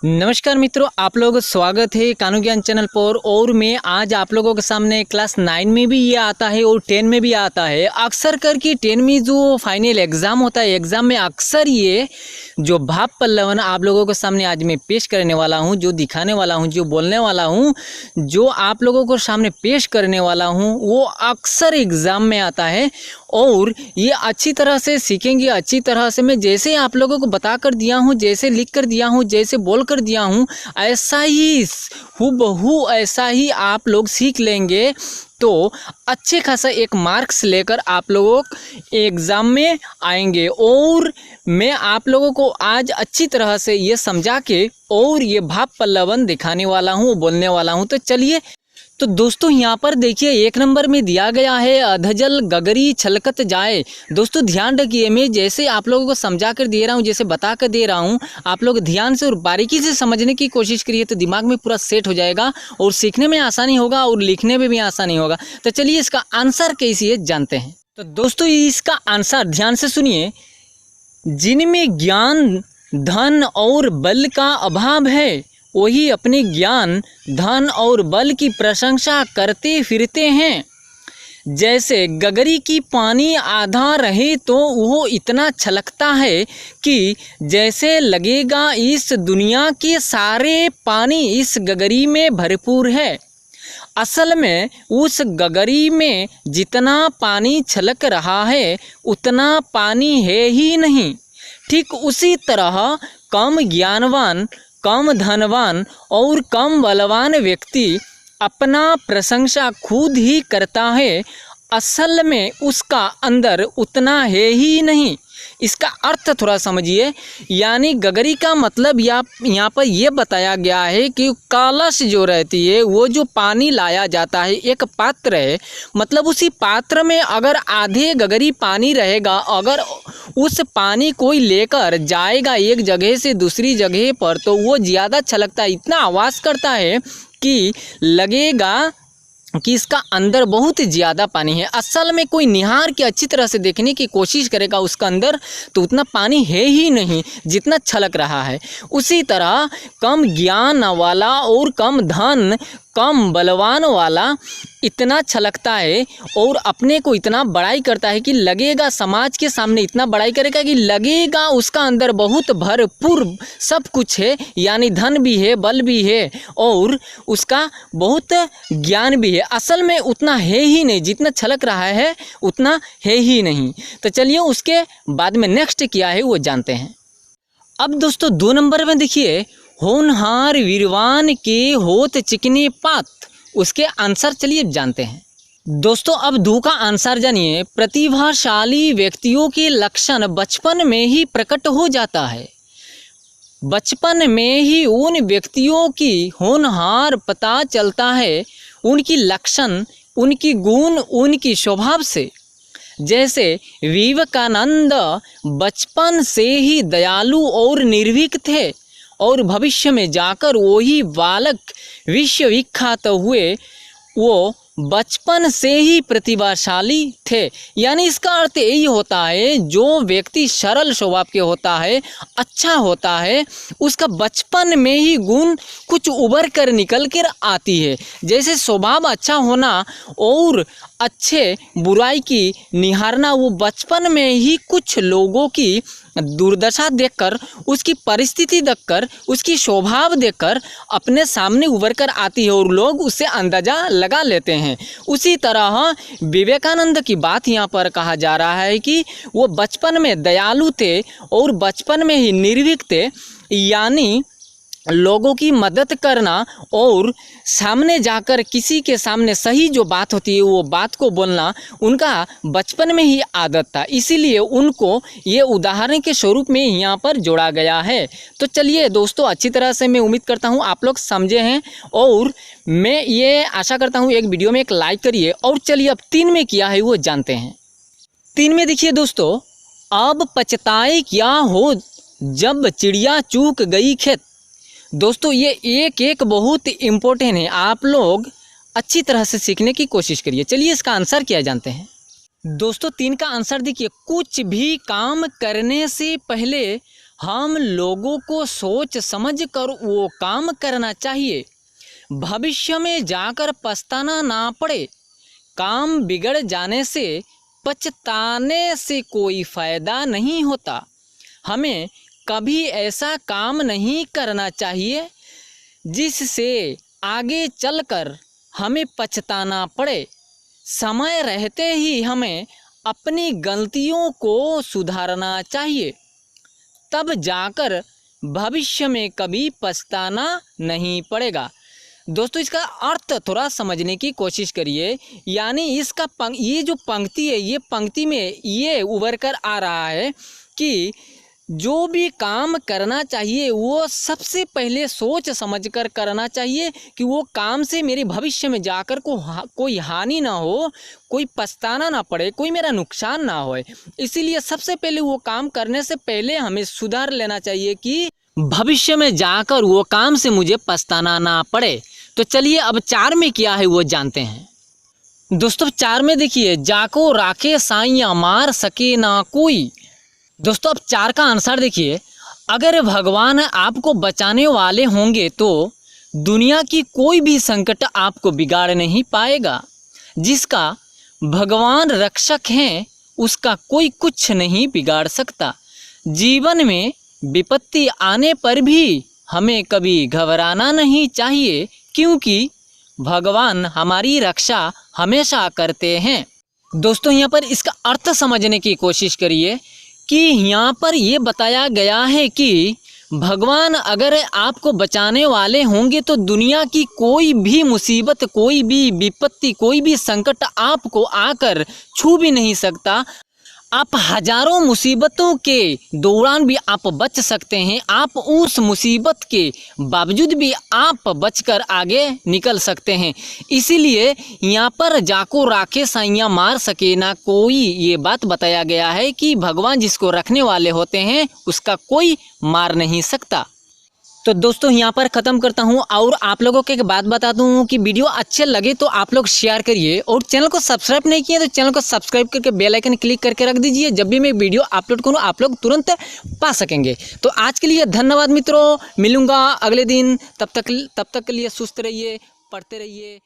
नमस्कार मित्रों, आप लोगों का स्वागत है कानू ज्ञान चैनल पर। और मैं आज आप लोगों के सामने क्लास 9 में भी ये आता है और 10 में भी आता है। अक्सर करके 10 में जो फाइनल एग्ज़ाम होता है, एग्ज़ाम में अक्सर ये जो भाव पल्लवन आप लोगों के सामने आज मैं पेश करने वाला हूँ, जो दिखाने वाला हूँ, जो बोलने वाला हूँ, जो आप लोगों को सामने पेश करने वाला हूँ, वो अक्सर एग्ज़ाम में आता है। और ये अच्छी तरह से सीखेंगे, अच्छी तरह से मैं जैसे आप लोगों को बता कर दिया हूँ, जैसे लिख कर दिया हूँ, जैसे बोल कर दिया हूँ, ऐसा ही हूबहू ऐसा ही आप लोग सीख लेंगे तो अच्छे खासा एक मार्क्स लेकर आप लोग एग्ज़ाम में आएंगे। और मैं आप लोगों को आज अच्छी तरह से ये समझा के और ये भाव पल्लवन दिखाने वाला हूँ, बोलने वाला हूँ। तो चलिए, तो दोस्तों यहाँ पर देखिए 1 नंबर में दिया गया है अधजल गगरी छलकत जाए। दोस्तों ध्यान रखिए, मैं जैसे आप लोगों को समझा कर दे रहा हूँ, जैसे बता कर दे रहा हूँ, आप लोग ध्यान से और बारीकी से समझने की कोशिश करिए तो दिमाग में पूरा सेट हो जाएगा और सीखने में आसानी होगा और लिखने में भी आसानी होगा। तो चलिए इसका आंसर कैसे है जानते हैं। तो दोस्तों इसका आंसर ध्यान से सुनिए। जिनमें ज्ञान धन और बल का अभाव है वही अपने ज्ञान धन और बल की प्रशंसा करते फिरते हैं। जैसे गगरी की पानी आधा रहे तो वो इतना छलकता है कि जैसे लगेगा इस दुनिया के सारे पानी इस गगरी में भरपूर है। असल में उस गगरी में जितना पानी छलक रहा है उतना पानी है ही नहीं। ठीक उसी तरह कम ज्ञानवान, कम धनवान और कम बलवान व्यक्ति अपना प्रशंसा खुद ही करता है, असल में उसका अंदर उतना है ही नहीं। इसका अर्थ थोड़ा समझिए। यानी गगरी का मतलब यहाँ पर यह बताया गया है कि कलश जो रहती है, वो जो पानी लाया जाता है, एक पात्र है, मतलब उसी पात्र में अगर आधे गगरी पानी रहेगा, अगर उस पानी कोई लेकर जाएगा एक जगह से दूसरी जगह पर तो वो ज़्यादा छलकता है, इतना आवाज़ करता है कि लगेगा कि इसका अंदर बहुत ज़्यादा पानी है। असल में कोई निहार के अच्छी तरह से देखने की कोशिश करेगा उसका अंदर तो उतना पानी है ही नहीं जितना छलक रहा है। उसी तरह कम ज्ञान वाला और कम धन, कम बलवान वाला इतना छलकता है और अपने को इतना बड़ाई करता है कि लगेगा समाज के सामने इतना बड़ाई करेगा कि लगेगा उसका अंदर बहुत भरपूर सब कुछ है, यानी धन भी है, बल भी है और उसका बहुत ज्ञान भी है। असल में उतना है ही नहीं, जितना छलक रहा है उतना है ही नहीं। तो चलिए उसके बाद में नेक्स्ट क्या है वो जानते हैं। अब दोस्तों 2 नंबर में देखिए, होनहार वीरवान के होत चिकने पात। उसके आंसर चलिए जानते हैं। दोस्तों अब 2 का आंसर जानिए। प्रतिभाशाली व्यक्तियों के लक्षण बचपन में ही प्रकट हो जाता है। बचपन में ही उन व्यक्तियों की होनहार पता चलता है, उनकी लक्षण, उनकी गुण, उनकी स्वभाव से। जैसे विवेकानंद बचपन से ही दयालु और निर्भीक थे और भविष्य में जाकर वही बालक विश्वविख्यात हुए। वो बचपन से ही प्रतिभाशाली थे। यानी इसका अर्थ यही होता है, जो व्यक्ति सरल स्वभाव के होता है, अच्छा होता है, उसका बचपन में ही गुण कुछ उभर कर निकल कर आती है। जैसे स्वभाव अच्छा होना और अच्छे बुराई की निहारना, वो बचपन में ही कुछ लोगों की दुर्दशा देखकर, उसकी परिस्थिति देखकर, उसकी स्वभाव देखकर अपने सामने उभर कर आती है और लोग उससे अंदाज़ा लगा लेते हैं। उसी तरह विवेकानंद की बात यहाँ पर कहा जा रहा है कि वो बचपन में दयालु थे और बचपन में ही निर्भीक थे। यानी लोगों की मदद करना और सामने जाकर किसी के सामने सही जो बात होती है वो बात को बोलना उनका बचपन में ही आदत था। इसीलिए उनको ये उदाहरण के स्वरूप में यहाँ पर जोड़ा गया है। तो चलिए दोस्तों, अच्छी तरह से मैं उम्मीद करता हूँ आप लोग समझे हैं और मैं ये आशा करता हूँ एक वीडियो में एक लाइक करिए। और चलिए अब 3 में क्या है वो जानते हैं। 3 में देखिए दोस्तों, अब पछताए क्या हो जब चिड़िया चूक गई खेत। दोस्तों ये एक बहुत इम्पोर्टेंट है, आप लोग अच्छी तरह से सीखने की कोशिश करिए। चलिए इसका आंसर क्या जानते हैं। दोस्तों 3 का आंसर देखिए, कुछ भी काम करने से पहले हम लोगों को सोच समझ कर वो काम करना चाहिए, भविष्य में जाकर पछताना ना पड़े। काम बिगड़ जाने से पछताने से कोई फ़ायदा नहीं होता। हमें कभी ऐसा काम नहीं करना चाहिए जिससे आगे चलकर हमें पछताना पड़े। समय रहते ही हमें अपनी गलतियों को सुधारना चाहिए, तब जाकर भविष्य में कभी पछताना नहीं पड़ेगा। दोस्तों, इसका अर्थ थोड़ा समझने की कोशिश करिए। यानी ये जो पंक्ति है, ये पंक्ति में ये उभर कर आ रहा है कि जो भी काम करना चाहिए वो सबसे पहले सोच समझकर करना चाहिए कि वो काम से मेरे भविष्य में जाकर कोई हानि ना हो, कोई पछताना ना पड़े, कोई मेरा नुकसान ना हो। इसीलिए सबसे पहले वो काम करने से पहले हमें सुधार लेना चाहिए कि भविष्य में जाकर वो काम से मुझे पछताना ना पड़े। तो चलिए अब 4 में क्या है वो जानते हैं। दोस्तों 4 में देखिए, जाको राखे साइया मार सके ना कोई। दोस्तों अब 4 का आंसर देखिए, अगर भगवान आपको बचाने वाले होंगे तो दुनिया की कोई भी संकट आपको बिगाड़ नहीं पाएगा। जिसका भगवान रक्षक हैं उसका कोई कुछ नहीं बिगाड़ सकता। जीवन में विपत्ति आने पर भी हमें कभी घबराना नहीं चाहिए, क्योंकि भगवान हमारी रक्षा हमेशा करते हैं। दोस्तों यहाँ पर इसका अर्थ समझने की कोशिश करिए कि यहाँ पर ये बताया गया है कि भगवान अगर आपको बचाने वाले होंगे तो दुनिया की कोई भी मुसीबत, कोई भी विपत्ति, कोई भी संकट आपको आकर छू भी नहीं सकता। आप हजारों मुसीबतों के दौरान भी आप बच सकते हैं, आप उस मुसीबत के बावजूद भी आप बचकर आगे निकल सकते हैं। इसीलिए यहाँ पर जाको राखे साइया मार सके ना कोई, ये बात बताया गया है कि भगवान जिसको रखने वाले होते हैं उसका कोई मार नहीं सकता। तो दोस्तों यहाँ पर ख़त्म करता हूँ और आप लोगों को एक बात बता दूँ कि वीडियो अच्छे लगे तो आप लोग शेयर करिए और चैनल को सब्सक्राइब नहीं किए तो चैनल को सब्सक्राइब करके बेल आइकन क्लिक करके रख दीजिए। जब भी मैं वीडियो अपलोड करूँ आप लोग तुरंत पा सकेंगे। तो आज के लिए धन्यवाद मित्रों, मिलूँगा अगले दिन। तब तक के लिए सुस्त रहिए, पढ़ते रहिए।